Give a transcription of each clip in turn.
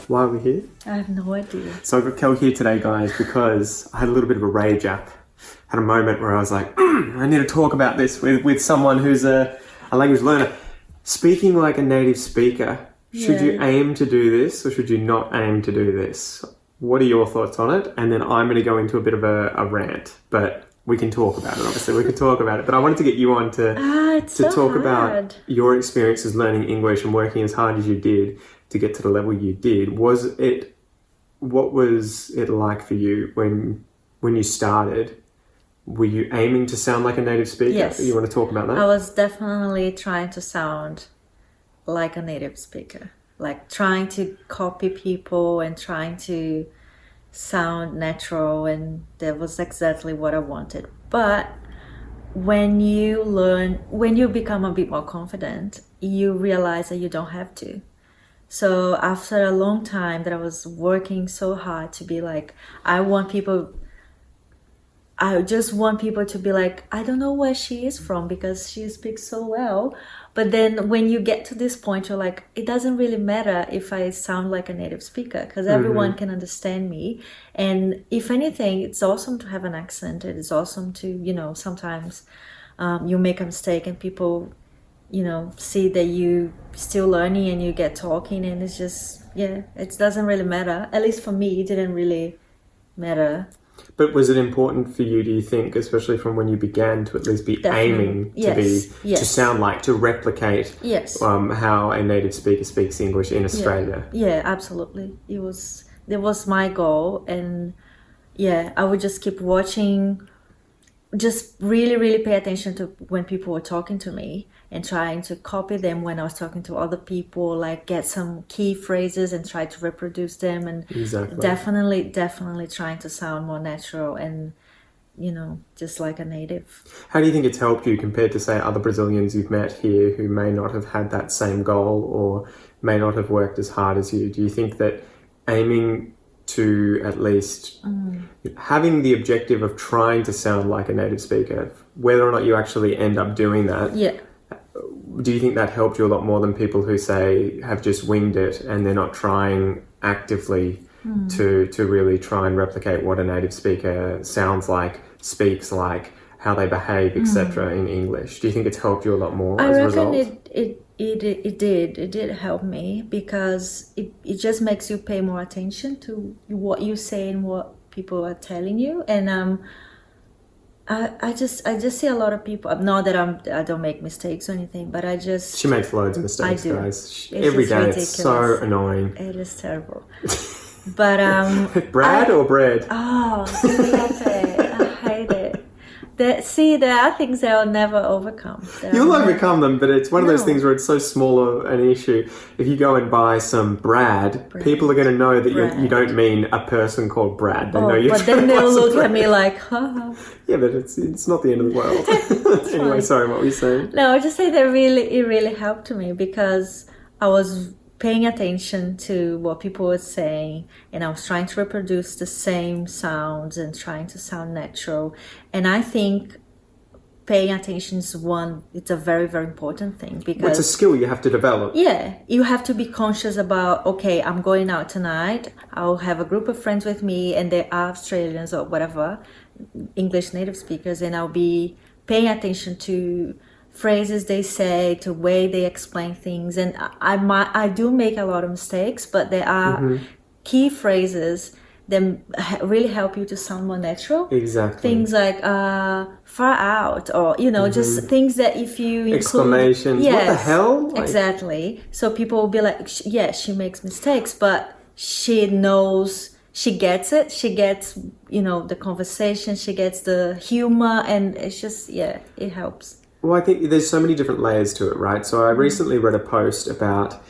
Why are we here? I have no idea. So I've got Kel here today, guys, because I had a little bit of a rage up. Had a moment where I was like, I need to talk about this with someone who's a language learner. Speaking like a native speaker, should you aim to do this or should you not aim to do this? What are your thoughts on it? And then I'm going to go into a bit of a rant, but we can talk about it, obviously. We can talk about it. But I wanted to get you on to talk about your experiences learning English and working as hard as you did to get to the level you did. What was it like for you when you started? Were you aiming to sound like a native speaker? Yes. You want to talk about that? I was definitely trying to sound like a native speaker. Like trying to copy people and trying to sound natural, and that was exactly what I wanted. But when you become a bit more confident, you realize that you don't have to. So after a long time that I was working so hard to be like, I just want people to be like, I don't know where she is from because she speaks so well. But then when you get to this point, you're like, it doesn't really matter if I sound like a native speaker because everyone can understand me. And if anything, it's awesome to have an accent. It is awesome to, sometimes you make a mistake and people, see that you still learning and you get talking, and it's just, it doesn't really matter. At least for me, it didn't really matter. But was it important for you, do you think, especially from when you began, to at least be aiming to sound like, to replicate how a native speaker speaks English in Australia? Yeah, absolutely. It was my goal, and I would just keep watching, just really, really pay attention to when people were talking to me and trying to copy them when I was talking to other people, like get some key phrases and try to reproduce them, and definitely trying to sound more natural and, just like a native. How do you think it's helped you compared to, say, other Brazilians you've met here who may not have had that same goal or may not have worked as hard as you? Do you think that aiming to at least having the objective of trying to sound like a native speaker, whether or not you actually end up doing that, do you think that helped you a lot more than people who, say, have just winged it and they're not trying actively to really try and replicate what a native speaker sounds like, speaks like, how they behave, etc. in English? Do you think it's helped you a lot more as a result? I reckon it did help me because it just makes you pay more attention to what you say and what people are telling you. And I just see a lot of people. Not that I don't make mistakes or anything, but she makes loads of mistakes, I do. Guys. Every day. Ridiculous. It's so annoying. It is terrible. But Brad or bread? Oh, stop it! I hate it. There are things that I'll never overcome. You'll overcome them, but it's one of those things where it's so small an issue. If you go and buy some Brad, people are going to know that you don't mean a person called Brad. They know you're but then they'll look at me like, huh? Yeah, but it's not the end of the world. Anyway, sorry, what were you saying? No, I just say that it really helped me because I was paying attention to what people were saying, and I was trying to reproduce the same sounds and trying to sound natural. And I think paying attention is it's a very, very important thing because it's a skill you have to develop. Yeah, you have to be conscious about, okay, I'm going out tonight, I'll have a group of friends with me and they are Australians or whatever, English native speakers, and I'll be paying attention to phrases they say, to way they explain things, and I do make a lot of mistakes, but there are key phrases that really help you to sound more natural. Exactly. Things like far out, or just things that if you include exclamations, what the hell? Exactly. So people will be like, she makes mistakes, but she knows, she gets it, she gets the conversation, she gets the humor, and it's just it helps. Well, I think there's so many different layers to it, right? So I recently read a post about,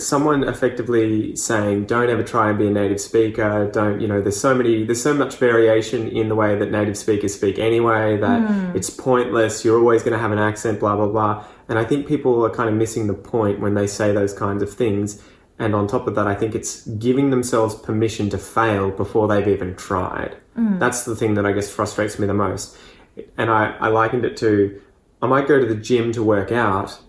someone effectively saying, don't ever try and be a native speaker. Don't, there's so much variation in the way that native speakers speak anyway, that it's pointless. You're always going to have an accent, blah, blah, blah. And I think people are kind of missing the point when they say those kinds of things. And on top of that, I think it's giving themselves permission to fail before they've even tried. That's the thing that I guess frustrates me the most. And I likened it to, I might go to the gym to work out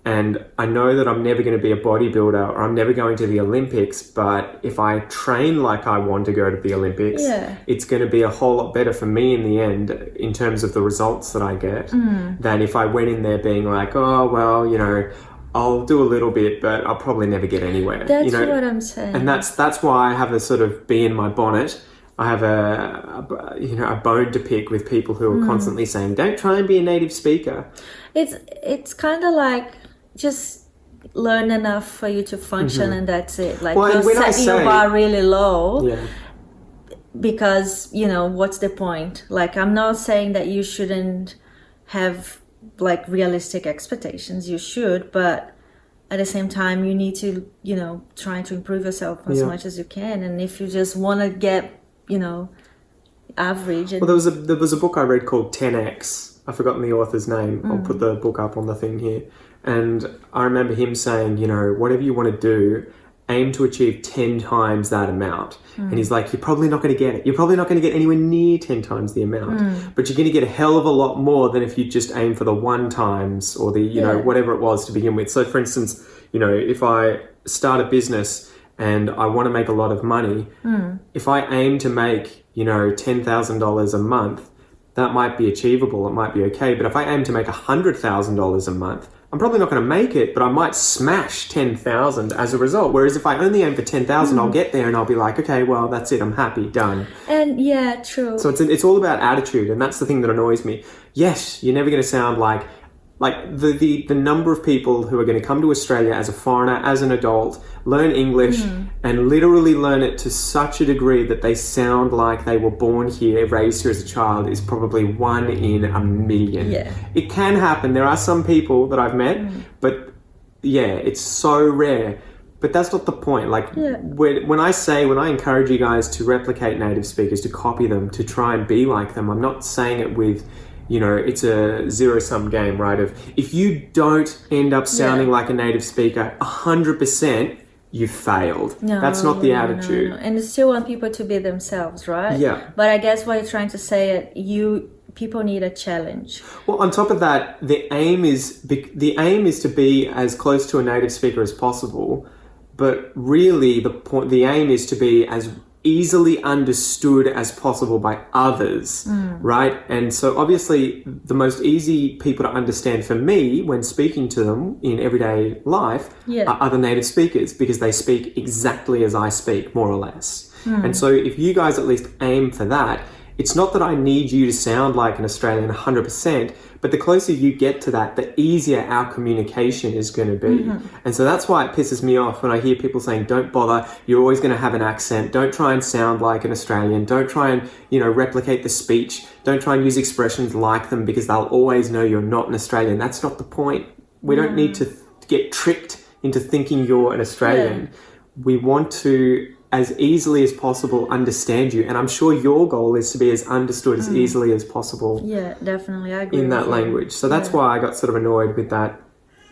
And I know that I'm never going to be a bodybuilder or I'm never going to the Olympics, but if I train like I want to go to the Olympics, it's going to be a whole lot better for me in the end in terms of the results that I get than if I went in there being like, oh, well, you know, I'll do a little bit, but I'll probably never get anywhere. That's you know? what I'm saying. And that's why I have a sort of bee in my bonnet. I have a bone to pick with people who are constantly saying, don't try and be a native speaker. It's kind of like just learn enough for you to function and that's it. Like well, you're setting your bar really low because, you know, what's the point? Like I'm not saying that you shouldn't have like realistic expectations. You should, but at the same time you need to, you know, try to improve yourself as much as you can. And if you just want to get, you know, average. And... Well, there was a book I read called 10X. I've forgotten the author's name. I'll put the book up on the thing here. And I remember him saying, you know, whatever you want to do, aim to achieve 10 times that amount. And he's like, you're probably not going to get it. You're probably not going to get anywhere near 10 times the amount. But you're going to get a hell of a lot more than if you just aim for the 1 times or the, you know, whatever it was to begin with. So, for instance, you know, if I start a business and I want to make a lot of money, if I aim to make, you know, $10,000 a month, that might be achievable. It might be okay. But if I aim to make $100,000 a month, I'm probably not going to make it, but I might smash 10,000 as a result. Whereas if I only aim for 10,000, I'll get there and I'll be like, okay, well, that's it. I'm happy, done. And yeah, true. So it's all about attitude, and that's the thing that annoys me. Yes, you're never going to sound like the number of people who are going to come to Australia as a foreigner, as an adult, learn English and literally learn it to such a degree that they sound like they were born here, raised here as a child, is probably 1 in a million. Yeah. It can happen. There are some people that I've met, but yeah, it's so rare. But that's not the point. Like when I encourage you guys to replicate native speakers, to copy them, to try and be like them, I'm not saying it with, you know, it's a zero-sum game, right? Of if you don't end up sounding like a native speaker 100%, you've failed. No, that's not the attitude. No. And you still want people to be themselves, right? Yeah. But I guess what you're trying to say, people need a challenge. Well, on top of that, the aim is to be as close to a native speaker as possible, but really the aim is to be as easily understood as possible by others, right? And so obviously the most easy people to understand for me when speaking to them in everyday life are other native speakers, because they speak exactly as I speak, more or less. And so if you guys at least aim for that, it's not that I need you to sound like an Australian 100%, but the closer you get to that, the easier our communication is going to be. And so that's why it pisses me off when I hear people saying, don't bother, you're always going to have an accent, don't try and sound like an Australian, don't try and, you know, replicate the speech, don't try and use expressions like them because they'll always know you're not an Australian. That's not the point. We don't need to get tricked into thinking you're an Australian. We want to, as easily as possible, understand you. And I'm sure your goal is to be as understood as easily as possible. Yeah, definitely. I agree in that language. So that's why I got sort of annoyed with that.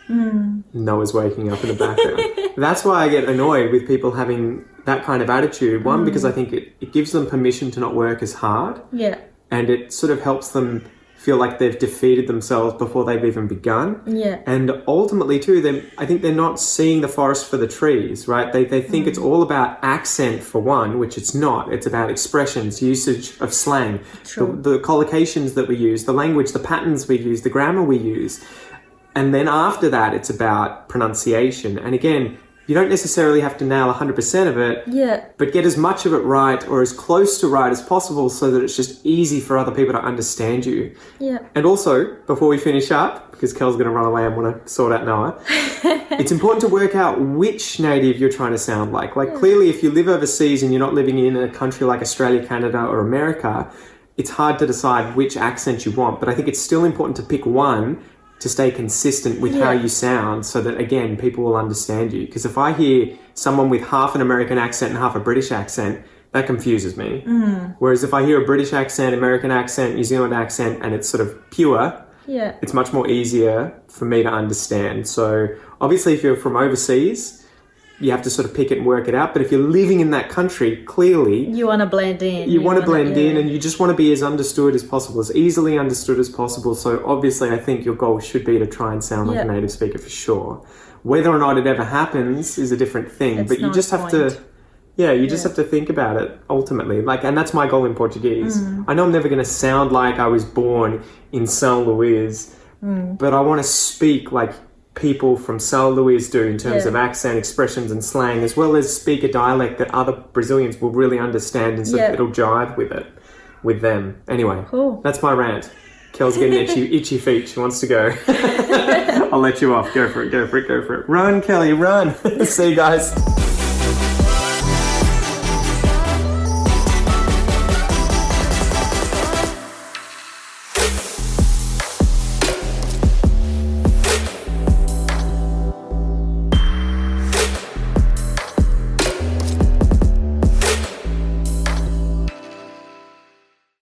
Noah's waking up in the background. That's why I get annoyed with people having that kind of attitude. One, because I think it gives them permission to not work as hard. Yeah. And it sort of helps them feel like they've defeated themselves before they've even begun. Yeah. And ultimately too, I think they're not seeing the forest for the trees, right? They think it's all about accent for one, which it's not. It's about expressions, usage of slang, the collocations that we use, the language, the patterns we use, the grammar we use. And then after that, it's about pronunciation. And again, you don't necessarily have to nail 100% of it, but get as much of it right or as close to right as possible so that it's just easy for other people to understand you. Yeah. And also, before we finish up, because Kel's going to run away and want to sort out Noah, it's important to work out which native you're trying to sound like. Like clearly, if you live overseas and you're not living in a country like Australia, Canada or America, it's hard to decide which accent you want. But I think it's still important to pick one to stay consistent with how you sound so that, again, people will understand you. Because if I hear someone with half an American accent and half a British accent, that confuses me. Whereas if I hear a British accent, American accent, New Zealand accent, and it's sort of pure, it's much more easier for me to understand. So obviously if you're from overseas, you have to sort of pick it and work it out. But if you're living in that country, clearly You want to blend in. you want to blend in, and you just want to be as understood as possible, as easily understood as possible. So obviously I think your goal should be to try and sound like a native speaker for sure. Whether or not it ever happens is a different thing, It's but you not just the have point. to, you just have to think about it ultimately. Like, and that's my goal in Portuguese. I know I'm never going to sound like I was born in São Luís, but I want to speak like people from São Luís do in terms of accent, expressions and slang, as well as speak a dialect that other Brazilians will really understand, and so it'll jive with them. Anyway, that's my rant. Kel's getting itchy feet. She wants to go. I'll let you off. Go for it. Run, Kelly, run. See you guys.